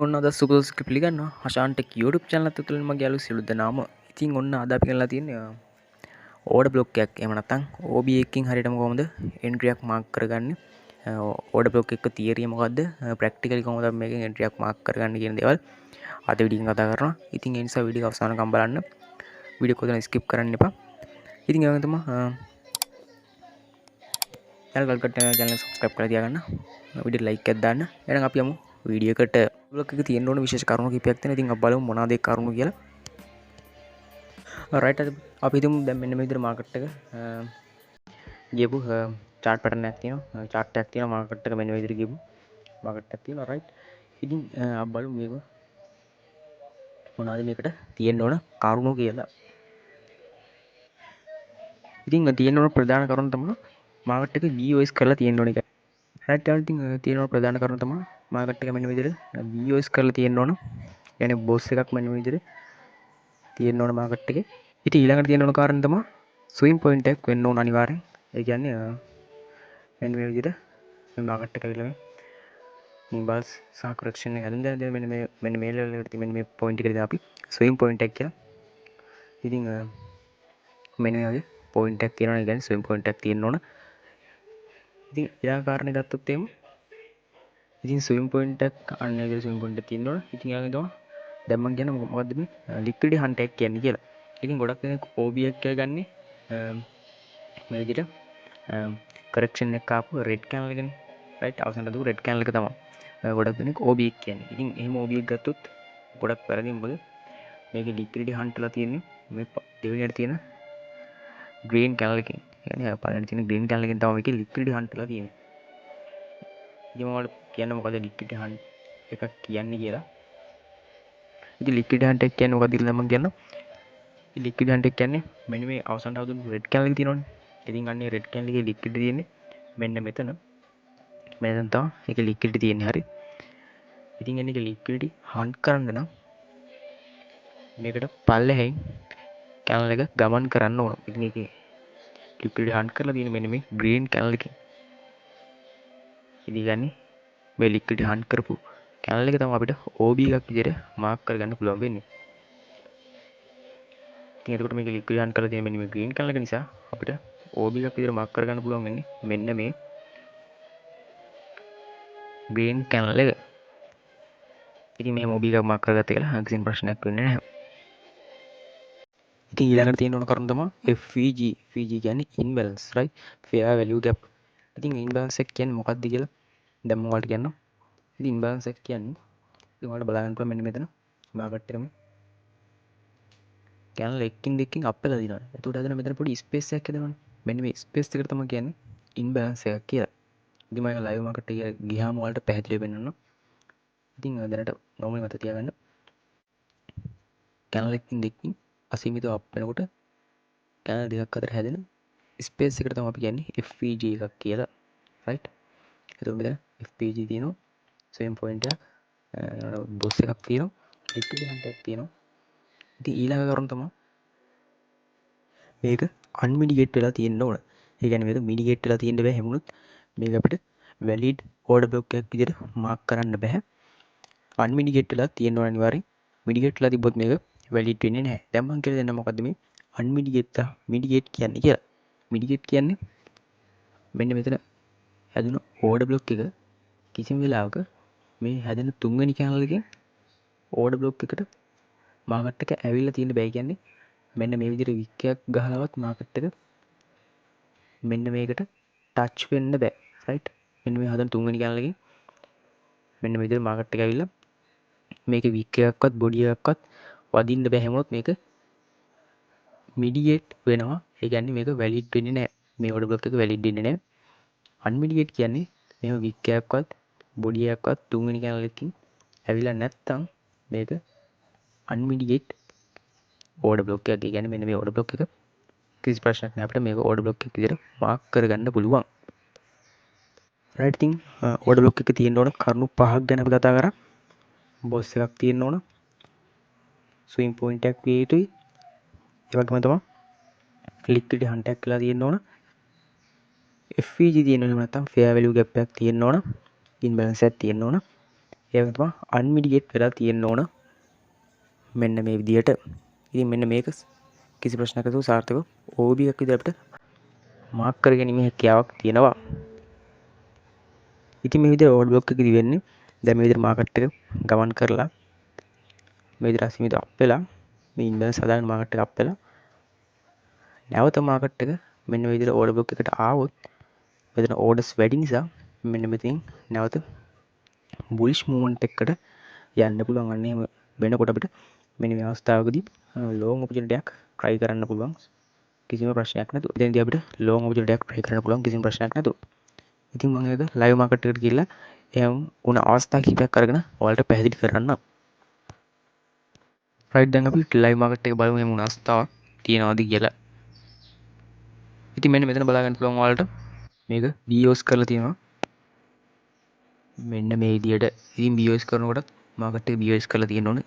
ඔන්න අද සුපදස්ක පිළිගන්නවා හෂාන්ට YouTube channel එක තුලින් මගේ යාළුවෝ සියලු දෙනාම. ඉතින් ඔන්න අද අපි කරලා තියෙන්නේ ඕඩර් බ්ලොක් එකක්. එහෙම නැත්නම් OB එකකින් හරියටම කොහොමද එන්ට්‍රි එකක් මාක් කරගන්නේ? ඕඩර් බ්ලොක් එක තියරිය මොකද්ද? ප්‍රැක්ටිකලි කොහොමද අපි මේකෙන් එන්ට්‍රි එකක් මාක් කරගන්නේ කියන දේවල් අද වීඩියෝ එකෙන් කතා කරනවා. ඉතින් ඒ නිසා වීඩියෝ එක අවසානකම් බලන්න. වීඩියෝ එක කොතන ස්කිප් කරන්න එපා. ඉතින් ඒ වගේම තමයි channel එක subscribe කරලා තියාගන්න. වීඩියෝ ලයික් එකක් දාන්න. එහෙනම් අපි යමු වීඩියෝ එකට. බ්ලොක් එක තියෙන්න ඕන විශේෂ කරුණු කිහිපයක් තියෙනවා. ඉතින් අපි බලමු මොනවාද ඒ කරුණු කියලා. රයිට් අපි හිතමු දැන් මෙන්න මේ විදිහට මාකට් එක ගියපු chart pattern එකක් තියෙනවා. chart එකක් තියෙනවා මාකට් එක මෙන්න මේ විදිහට ගියපු මාකට් එකක් තියෙනවා. රයිට්. ඉතින් අපි බලමු මේක මොනවාද මේකට තියෙන්න ඕන කරුණු කියලා. ඉතින් තියෙන්න ඕන ප්‍රධාන කරුණ තමයි මාකට් එක GOS කරලා තියෙන්න ඕන එක. රයිට්. ඉතින් තියෙන ඕන ප්‍රධාන කරුණ තමයි මාකට් එක මෙන්න මේ විදිහට GOS කරලා තියෙන්න ඕන. يعني බොස් එකක් මෙන්න මේ විදිහට තියෙන්න ඕන මාකට් එකේ. ඉතින් ඊළඟට තියෙන ඕන කාරණා තමයි ස්විං පොයින්ට් එකක් වෙන්න ඕන අනිවාර්යෙන්. ඒ කියන්නේ මෙන්න මේ විදිහට මේ මාකට් එක ඇවිල්ලා ඉම්බල්ස් සහ කරෙක්ෂන් එක හැදෙන දැන් මෙන්න මේ ලෙවල් එකට තියෙන මෙන්න මේ පොයින්ට් එකට අපි ස්විං පොයින්ට් එකක් කියලා. ඉතින් මෙන්න මේ වගේ පොයින්ට් එකක් තියෙනවා. ඒ කියන්නේ ස්විං පොයින්ට් එකක් තියෙන්න ඕන. ඉතින් ඊළඟ කාරණේ ගත්තොත් එහෙම ඉතින් ස්විං පොයින්ට් එකක් අන්න ඒ විදිහට ස්විං පොයින්ට් එකක් තියෙන්න ඕන. ඉතින් ඊළඟ තමයි දැන් මම කියන්නේ මොකද්ද මේ ලික්විඩ් හන්ට් එකක් කියන්නේ කියලා. ඉතින් ගොඩක් දෙනෙක් OB එක ගන්නේ මේ විදිහට කරෙක්ෂන් එක ආපු රෙඩ් කැනල් එකනේ. රයිට්. අවසන්ට දු රෙඩ් කැනල් එක තමයි ගොඩක් දෙනෙක් OB එක කියන්නේ. ඉතින් එහෙම OB එක ගත්තොත් ගොඩක් වැරදි. මොකද මේකේ ලික්විඩිටි හන්ට්ලා තියෙන්නේ මේ දෙවෙනියට තියෙන ග්‍රීන් කැනල් එකකින්. يعني පළවෙනියට තියෙන ග්‍රීන් කැනල් එකකින් තමයි මේකේ ලික්විඩිටි හන්ට්ලා තියෙන්නේ. ඉතින් මම ඔයාලට කියන්න මොකද ලික්විඩිටි හන්ට් එකක් කියන්නේ කියලා. ඉතින් ලික්විඩිටි හන්ට් එක කියන්නේ මොකක්ද කියලා මම කියන්නම්. ලික්විඩ් හන්ට් එක කියන්නේ මෙන්න මේ අවසන්ට આવුණු රෙඩ් කැනල් එක තියෙනවනේ. ඉතින් අන්නේ රෙඩ් කැනල් එකේ ලික්විඩ් තියෙන්නේ මෙන්න මෙතන. මෙතන තමයි ඒකේ ලික්විඩ් තියෙන්නේ. හරි. ඉතින් එන්නේ ලික්විඩ් හන්ට් කරන්න නම් මේකට පල්ලෙහෙන් කැනල් එක ගමන් කරන්න ඕන. ඉතින් ඒකේ ලික්විඩ් හන්ට් කරලා තියෙන්නේ මෙන්න මේ ග්‍රීන් කැනල් එකේ. ඉතින් ගන්නේ මේ ලික්විඩ් හන්ට් කරපු කැනල් එක තමයි අපිට OB එකක් විදිහට මාක් කරගන්න පුළුවන් වෙන්නේ. ඉතින් එතකොට මේක ලික්විඩ් හන්ට් කරලා තියෙන මෙන්න මේ ග්‍රීන් කැනල් එක නිසා අපිට OB එකක් විදිහට මාක් කරගන්න පුළුවන් වෙන්නේ මෙන්න මේ ග්‍රීන් කැනල් එක. ඉතින් මේ OB එකක් මාක් කරගත්ත කියලා කිසිම ප්‍රශ්නයක් වෙන්නේ නැහැ. ඉතින් ඊළඟට තියෙන ඕන කරුණ තමයි FVG. FVG කියන්නේ imbalance, right? fair value gap. ඉතින් imbalance එක කියන්නේ මොකක්ද කියලා දැන් මම ඔයාලට කියන්නම්. ඉතින් imbalance එක කියන්නේ ඉතින් ඔයාලට බලන්න පුළුවන් මෙන්න මෙතන මාකට් එකම කැනල් එකකින් දෙකකින් අප් වෙලා දිනවා. එතකොට හදන මෙතන පොඩි ස්පේස් එකක් හදනවනේ. මෙන්න මේ ස්පේස් එකට තමයි කියන්නේ imbalance එකක් කියලා. ඉතින් මම ලයිව් මාකට් එක ගියාම ඔයාලට පැහැදිලිව පෙන්නනවා. ඉතින් දැනට නෝමලි මත තියාගන්න. කැනල් එකකින් දෙකකින් අසීමිතව අප් වෙනකොට කැනල් දෙකක් අතර හැදෙන ස්පේස් එකට තමයි අපි කියන්නේ FVG එකක් කියලා. රයිට්. එතකොට මෙතන FVG තියෙනවා. ස්විම් පොයින්ට් එකක් බොස් එකක් තියෙනවා. ලික්විඩ් හන්ට් එකක් තියෙනවා. ඉතින් ඊළඟ කරුණ තමයි මේක අන්මිඩිගේට් වෙලා තියෙන්න ඕන. ඒ කියන්නේ මේක මිඩිගේට් වෙලා තියෙන්න බෑ. හැමුණොත් මේක අපිට වැලිඩ් ඕඩර් බ්ලොක් එකක් විදිහට මාක් කරන්න බෑ. අන්මිඩිගේට් වෙලා තියෙන්න ඕන අනිවාර්යෙන්. මිඩිගේට් වෙලා තිබ්බොත් මේක වැලිඩ් වෙන්නේ නැහැ. දැන් මම කියලා දෙන්න මොකද්ද මේ අන්මිඩිගේට් මිඩිගේට් කියන්නේ කියලා. මිඩිගේට් කියන්නේ මෙන්න මෙතන හැදුන ඕඩර් බ්ලොක් එක කිසිම වෙලාවක මේ හැදෙන තුන්වෙනි කැනල් එකෙන් ඕඩර් බ්ලොක් එකට මාකට් එක ඇවිල්ලා තියෙන්න බෑ. කියන්නේ මෙන්න මේ විදිහට වික් එකක් ගහලවත් මාකට් එක මෙන්න මේකට ටච් වෙන්න බෑ. රයිට්. මෙන්න මේ හදන තුන්වෙනි කැනල් එකෙන් මෙන්න මේ විදිහට මාකට් එක ඇවිල්ලා මේක වික් එකක්වත් බොඩි එකක්වත් වදින්න බෑ. හැමෝත් මේක මිඩිගේට් වෙනවා. ඒ කියන්නේ මේක වැලිඩ් වෙන්නේ නැහැ. මේ ඕඩර් බ්ලොක් එක වැලිඩ් වෙන්නේ නැහැ. අන්මිඩිගේට් කියන්නේ මේව වික් එකක්වත් බොඩි එකක්වත් තුන්වෙනි කැනල් එකකින් ඇවිල්ලා නැත්තම් මේක අන්මිඩිගේට් ඕඩර් බ්ලොක් එකක්. ඒ කියන්නේ මෙන්න මේ ඕඩර් බ්ලොක් එක කිසි ප්‍රශ්නයක් නැහැ. අපිට මේක ඕඩර් බ්ලොක් එකක් විදිහට මාක් කරගන්න පුළුවන්. රයිට්. ඉතින් ඕඩර් බ්ලොක් එක තියෙන්න ඕන කරුණු පහක් ගැන අපි කතා කරා. බොස් එකක් තියෙන්න ඕන. ස්විං පොයින්ට් එකක් විය යුතුයි. ඒ වගේම තමයි ලික්විඩ් හන්ට් එකක් කියලා තියෙන්න ඕන. FVG තියෙන්න ඕන නැත්නම් fair value gap එකක් තියෙන්න ඕන. imbalance එකක් තියෙන්න ඕන. ඒ වගේම තමයි අන්මිටිගේට් වෙලා තියෙන්න ඕන මෙන්න මේ විදිහට. ඉතින් මෙන්න මේක කිසි ප්‍රශ්නයක් නැතුව සාර්ථකව OB එකක් විදිහට අපිට මාක් කර ගැනීමේ හැකියාවක් තියෙනවා. ඉතින් මේ විදිහට ඕඩ් බ්ලොක් එකේදී වෙන්නේ දැන් මේ විදිහට මාකට් එක ගමන් කරලා මේ විදිහට අසීමිත අප් වෙලා මේ ඉන්බැලන්ස් හදාගෙන මාකට් එක අප් වෙලා නැවත මාකට් එක මෙන්න මේ විදිහට ඕඩර් බ්ලොක් එකට ආවොත් මෙතන ඕඩර්ස් වැඩි නිසා මෙන්න මෙතනින් නැවත බුලිෂ් මූව්මන්ට් එකකට යන්න පුළුවන්. අන්න එහෙම වෙනකොට අපිට මෙන්න මේ අවස්ථාවකදී ලෝන් ඔපචුනිටි එකක් try කරන්න පුළුවන් කිසිම ප්‍රශ්නයක් නැතුව. එතෙන්දී අපිට ලෝන් ඔපචුනිටි එකක් try කරන්න පුළුවන් කිසිම ප්‍රශ්නයක් නැතුව. ඉතින් මම ඒක ලයිව් මාකට් එකට ගිහිල්ලා එහෙම වුණ අවස්ථා කිහිපයක් අරගෙන ඔයාලට පැහැදිලි කරන්නම්. රයිට්, දැන් අපි ලයිව් මාකට් එක බලමු එහෙම වුණ අවස්ථාවක් තියෙනවද කියලා. ඉතින් මෙන්න මෙතන බලා ගන්න පුළුවන් ඔයාලට මේක BOS කරලා තියෙනවා. මෙන්න මේ විදියට. ඉතින් BOS කරනකොට මාකට් එක BOS කරලා තියෙන්න ඕනේ.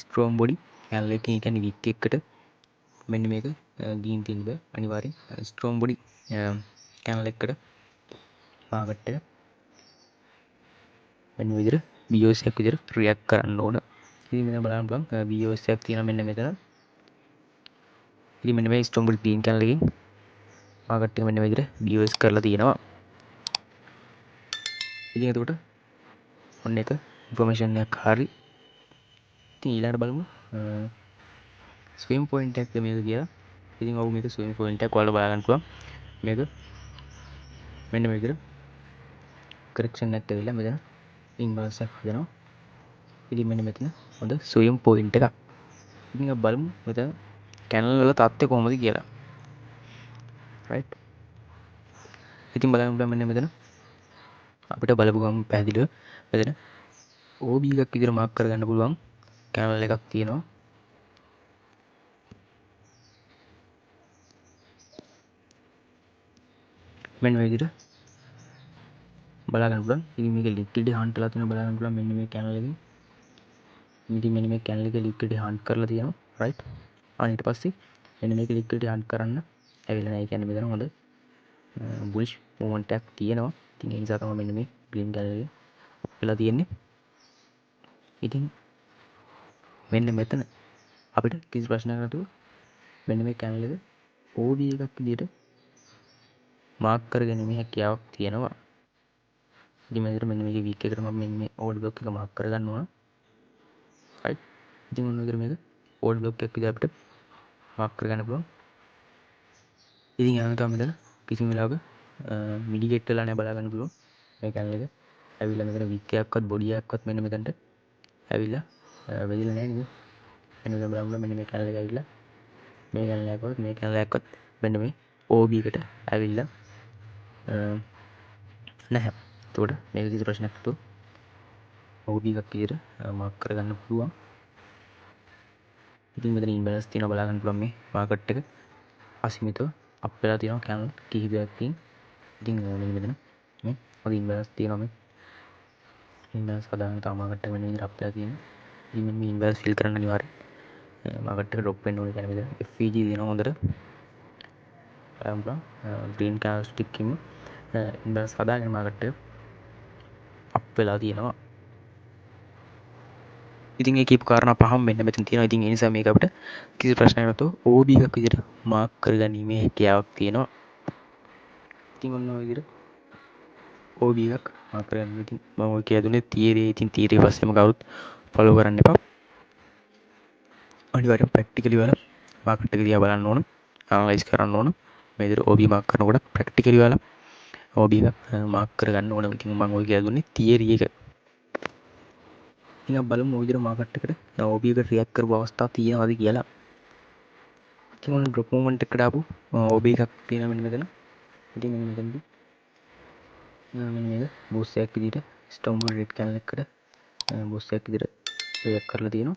ස්ට්‍රෝම් බොඩි කැන්ඩල් එකකින්, ඒ කියන්නේ වික් එකකට මෙන්න මේක ගින් තියෙන්න බෑ අනිවාර්යෙන්. ස්ට්‍රෝම් බොඩි කැන්ඩල් එකකට මාකට් එක මෙන්න මේ විදියට BOS එකක් විදියට රියැක්ට් කරන්න ඕන. ඉතින් මෙතන බලන්න පුළුවන් BOS එකක් තියෙනවා මෙන්න මෙතන. ඉතින් මෙන්න මේ ස්ට්‍රෝම් බොඩි ග්‍රීන් කැන්ඩල් එකකින් මාකට් එක මෙන්න මේ විදියට BOS කරලා තියෙනවා. ඉතින් එතකොට ඔන්න එක ඉන්ෆෝමේෂන් එකක් හරි. ඉතින් ඊළඟට බලමු ස්විම් පොයින්ට් එකක්ද මේක කියලා. ඉතින් ඔව් මේක ස්විම් පොයින්ට් එකක්. ඔයාලා බලා ගන්න පුළුවන්. මේක මෙන්න මේ විදිහට කරෙක්ෂන් එකක් ඇවිල්ලා මෙතන ඉම්බැලන්ස් එකක් හදනවා. ඉතින් මෙන්න මෙතන හොඳ ස්විම් පොයින්ට් එකක්. ඉතින් අපි බලමු මෙතන කැනල් වල තත්ත්වය කොහොමද කියලා. රයිට්. ඉතින් බලන්න පුළුවන් මෙන්න මෙතන අපිට බලපු ගමන් පැහැදිලිව මෙතන OB එකක් විදිහට මාක් කරගන්න පුළුවන් කැනල් එකක් තියෙනවා. මෙන්න මේ විදිහට බලා ගන්න පුළුවන්. ඉතින් මේක ලික්විඩ් හන්ට් කරලා තියෙනවා බලා ගන්න පුළුවන් මෙන්න මේ කැනල් එකෙන්. ඉතින් මෙන්න මේ කැනල් එක ලික්විඩ් හන්ට් කරලා තියෙනවා. රයිට්. ඊට පස්සේ මෙන්න මේක ලික්විඩ් හන්ට් කරන්න ඇවිල්ලා නැහැ. ඒ කියන්නේ මෙතන හොඳ බුලිෂ් මූව්මන්ට් එකක් තියෙනවා. ඉතින් ඒ නිසා තමයි මෙන්න මේ ග්‍රීන් කැනල් එක වෙලා තියෙන්නේ. ඉතින් මෙන්න මෙතන අපිට කිසි ප්‍රශ්නයක් නැතුව මෙන්න මේ කැනල් එක OB එකක් විදිහට මාක් කරගැනීමේ හැකියාවක් තියෙනවා. ඉතින් මෙන්න මේක වීක් එකට මම මෙන්න මේ ඕඩර් බ්ලොක් එක මාක් කරගන්න ඕන. රයිට්. ඉතින් ඔන්න ඔය විදිහට මේක ඕඩර් බ්ලොක් එකක් විදිහට අපිට මාක් කරගන්න පුළුවන්. ඉතින් ඊළඟට තමයි මෙතන කිසිම වෙලාවක මිඩිගේට් වෙලා නැහැ බලා ගන්න පුළුවන්. මේ කැනල් එක ඇවිල්ලා මෙතන වීක් එකක්වත් බොඩි එකක්වත් මෙන්න මෙතනට ඇවිල්ලා වෙදිලා නැහැ නේද? මෙන්න මෙතන බලන්න මෙන්න මේ කැනල් එක ඇවිල්ලා මේ කැනල් එකවත් මේ කැනල් එකවත් මෙන්න මේ OB එකට ඇවිල්ලා නැහැ. එතකොට මේක කිසි ප්‍රශ්නයක් නැතුව OB එකක් විදිහට මාක් කරගන්න පුළුවන්. ඉතින් මෙතන ඉම්බැලන්ස් තියෙනවා බලා ගන්න පුළුවන් මේ මාකට් එක අසීමිතව අප් වෙලා තියෙනවා කැනල් කිහිපයකින්. ඉතින් මෙන්න මෙතන මේ හොඳ ඉම්බැලන්ස් තියෙනවා මේ ඉම්බැලන්ස් හදාගෙන තමයි මාකට් එක මෙන්න විදිහට අප් වෙලා තියෙන්නේ. ඉතින් මේ ඉම්බැලන්ස් ෆිල් කරන්න අනිවාර්යයෙන් මාකට් එක ඩ්‍රොප් වෙන්න ඕනේ. කියන්නේ මෙතන FEG දෙනවා හොඳට. බලන්න පුළුවන් ග්‍රීන් කැනල් ස්ටික් එකකින්ම ඉම්බැලන්ස් හදාගෙන මාකට් එක අප් වෙලා තියෙනවා. ඉතින් ඒ කියපු කාරණා පහම මෙන්න මෙතන තියෙනවා. ඉතින් ඒ නිසා මේක අපිට කිසි ප්‍රශ්නයක් නැතුව OB එකක් විදිහට මාක් කරගැනීමේ හැකියාවක් තියෙනවා. ඉතින් ඔන්න ඔය විදිහට OB එකක් මාක් කරගන්න. ඉතින් මම ඔය කියලා දුන්නේ තියරි. ඉතින් තියරි පස්සේම කවුරුත් ෆලෝ කරන්න එපා. අනිවාර්යෙන් ප්‍රැක්ටිකලි වල මාකට් එක දිහා බලන්න ඕන. ඇනලයිස් කරන්න ඕන. මේ විදිහට OB මාක් කරනකොට ප්‍රැක්ටිකලි වල OB එකක් මාක් කරගන්න ඕන. ඉතින් මම ඔය කියලා දුන්නේ තියරි එක. ඉතින් අපි බලමු ඔය විදිහට මාකට් එකට OB එකට රියැක්ට් කරපු අවස්ථා තියෙනවද කියලා. ඉතින් ඔන්න ඩ්‍රොප් මූව්මන්ට් එකකට ආපු OB එකක් තියෙනවා මෙන්න මෙතන. ඉතින් මෙන්න මෙතනදී මෙන්න මේක බූස්ට් එකක් විදිහට ස්ටෝම් රෙඩ් කැනල් එකකට බූස්ට් එකක් විදිහට රියැක්ට් කරලා තියෙනවා.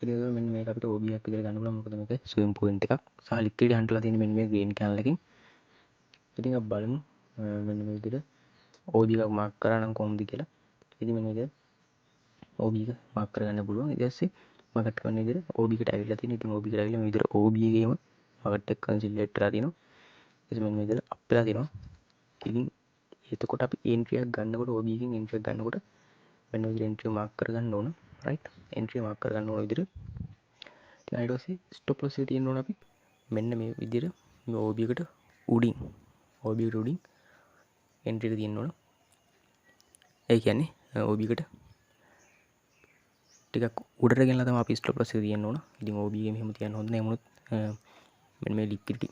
ඉතින් ඒක මෙන්න මේක අපිට OB එකක් විදිහට ගන්න පුළුවන්. මොකද මේක ස්විම් පොයින්ට් එකක් සහ ලික්විඩ් හන්ට්ලා තියෙන මෙන්න මේ ග්‍රීන් කැනල් එකකින්. ඉතින් අපි බලමු මෙන්න මේ විදිහට OB එකක් මාක් කරා නම් කොහොමද කියලා. ඉතින් මෙන්න විදිහට OB එක මාක් කරගන්න පුළුවන්. ඊට පස්සේ මාකට් කරන විදිහට OB එකට ඇවිල්ලා තියෙනවා. ඉතින් OB එකට ඇවිල්ලා මේ විදිහට OB එකේම මාකට් එක කන්සිලරේට් කරලා තියෙනවා. ඊට මෙන්න මේ විදිහට අප් වෙලා තියෙනවා. ඉතින් එතකොට අපි එන්ට්‍රි එකක් ගන්නකොට OB එකකින් එන්ට්‍රි එකක් ගන්නකොට මෙන්න විදිහට එන්ට්‍රි මාක් කරගන්න ඕන. රයිට්. එන්ට්‍රි මාක් කරගන්න ඕන විදිහට. ඊට පස්සේ ස්ටොප් ලොස් එක තියෙන්න ඕන අපි මෙන්න මේ විදිහට මේ OB එකට උඩින් එන්ට්‍රි එක තියෙන්න ඕන. ඒ කියන්නේ OB එකට ටිකක් උඩට ගෙනලා තමයි අපි ස්ටොප් ලොස් එක තියන්න ඕන. ඉතින් OB එක මෙහෙම තියන්න හොඳ නැහැ. මොනොත් මෙන්න මේ ලික්විඩිටි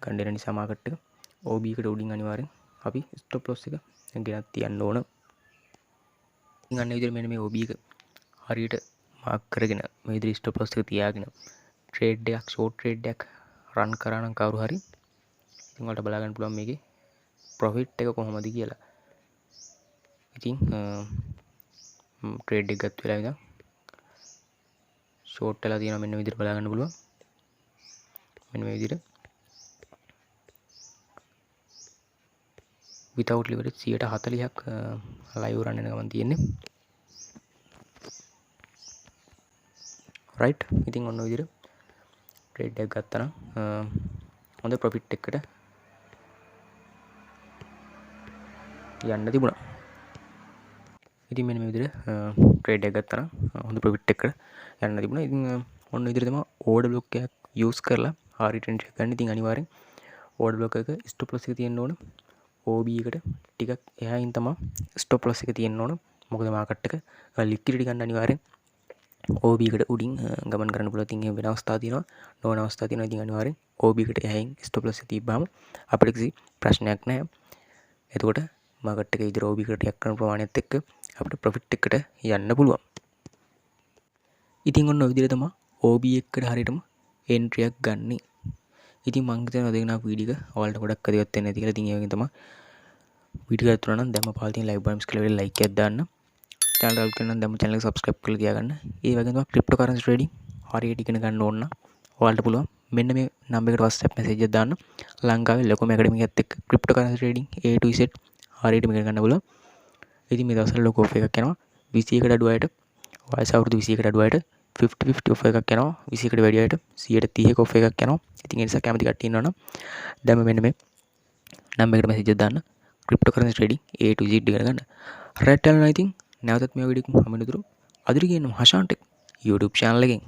ගන්න දෙන නිසා මාකට් එක OB එකට උඩින් අනිවාර්යෙන් අපි ස්ටොප් ලොස් එක ගෙනත් තියන්න ඕන. ඉතින් අන්න විදිහට මෙන්න මේ OB එක හරියට මාක් කරගෙන මේ විදිහට ස්ටොප් ලොස් එක තියාගෙන ට්‍රේඩ් එකක් ෂෝට් ට්‍රේඩ් එකක් රන් කරා නම් කවුරු හරි ඉතින් ඔයාලට බලා ගන්න පුළුවන් මේකේ ප්‍රොෆිට් එක කොහොමද කියලා. ඉතින් ට්‍රේඩ් එක ගත් වෙලාව ඉඳන් ෂෝට් වෙලා තියෙනවා මෙන්න විදිහට බලා ගන්න පුළුවන්. මෙන්න මේ විදිහට without leverage 140ක් ලයිව් රන් වෙන ගමන් තියෙන්නේ. රයිට්. ඉතින් ඔන්න ඔය විදිහට ට්‍රේඩ් එකක් ගත්තා නම් හොඳ ප්‍රොෆිට් එකකට යන්න තිබුණා. ඉතින් මෙන්න මේ විදිහට ට්‍රේඩ් එකක් ගත්තා නම් හොඳ ප්‍රොෆිට් එකකට යන්න තිබුණා. ඉතින් ඔන්න ඔය විදිහට තමයි ඕඩර් බ්ලොක් එකක් යූස් කරලා හරියට එන්ට්‍රි එක ගන්න. ඉතින් අනිවාර්යෙන් ඕඩර් බ්ලොක් එක ස්ටොප් ලොස් එක තියෙන්න ඕන. OB එකට ටිකක් එහායින් තමයි ස්ටොප් ලොස් එක තියෙන්න ඕන. මොකද මාකට් එක ලික්විඩිටි ගන්න අනිවාර්යෙන් OB එකට උඩින් ගමන් කරන්න පුළුවන්. ඉතින් එහෙම වෙන අවස්ථා තියෙනවා. නොවන අවස්ථා තියෙනවා. ඉතින් අනිවාර්යෙන් OB එකට එහායින් ස්ටොප් ලොස් එක තිබ්බාම අපිට කිසි ප්‍රශ්නයක් නැහැ. එතකොට මාකට් එක විතර OB එකට යක් කරන ප්‍රමාණයත් එක්ක අපිට ප්‍රොෆිට් එකකට යන්න පුළුවන්. ඉතින් ඔන්න ඔය විදිහට තමයි OB එකට හරියටම එන්ට්‍රි එකක් ගන්නෙ. ඉතින් මම හිතනවා දෙගෙන ආපු වීඩියෝ එක ඔයාලට ගොඩක් අදවත් වෙන්නේ නැති කියලා. ඉතින් ඒ වගේ තමයි වීඩියෝ එකක් තුනනම් දැම්ම පාල් තියෙන ලයික් බටන්ස් කියලා වෙලෙ ලයික් එකක් දාන්න. channel එක කරන්න දැම්ම channel එක subscribe කරලා තියාගන්න. ඒ වගේම තමයි cryptocurrency trading හරියට ඉගෙන ගන්න ඕන නම් ඔයාලට පුළුවන් මෙන්න මේ නම්බර් එකට WhatsApp message එකක් දාන්න. ලංකාවේ ලොකුම academy එකත් එක්ක cryptocurrency trading A to Z හරියට ඉගෙන ගන්න පුළුවන්. ඉතින් මේ දවස්වල ලොකු ඔෆර් එකක් යනවා 21කට අඩු අයට වයස අවුරුදු 21කට අඩු අයට 50-50 ඔෆර් එකක් යනවා 21කට වැඩි අයට 130ක ඔෆර් එකක් යනවා. ඉතින් ඒ නිසා කැමති කට්ටිය ඉන්නවනම් දැන් මෙන්න මේ නම්බර් එකට මැසේජ් එකක් දාන්න. cryptocurrency trading A to Z ඉගෙන ගන්න. රයිට්. I think නැවතත් මේ වීඩියෝ එක හම්බෙන්න දුරු අදිරි කියන හෂාන්ට YouTube channel එකෙන්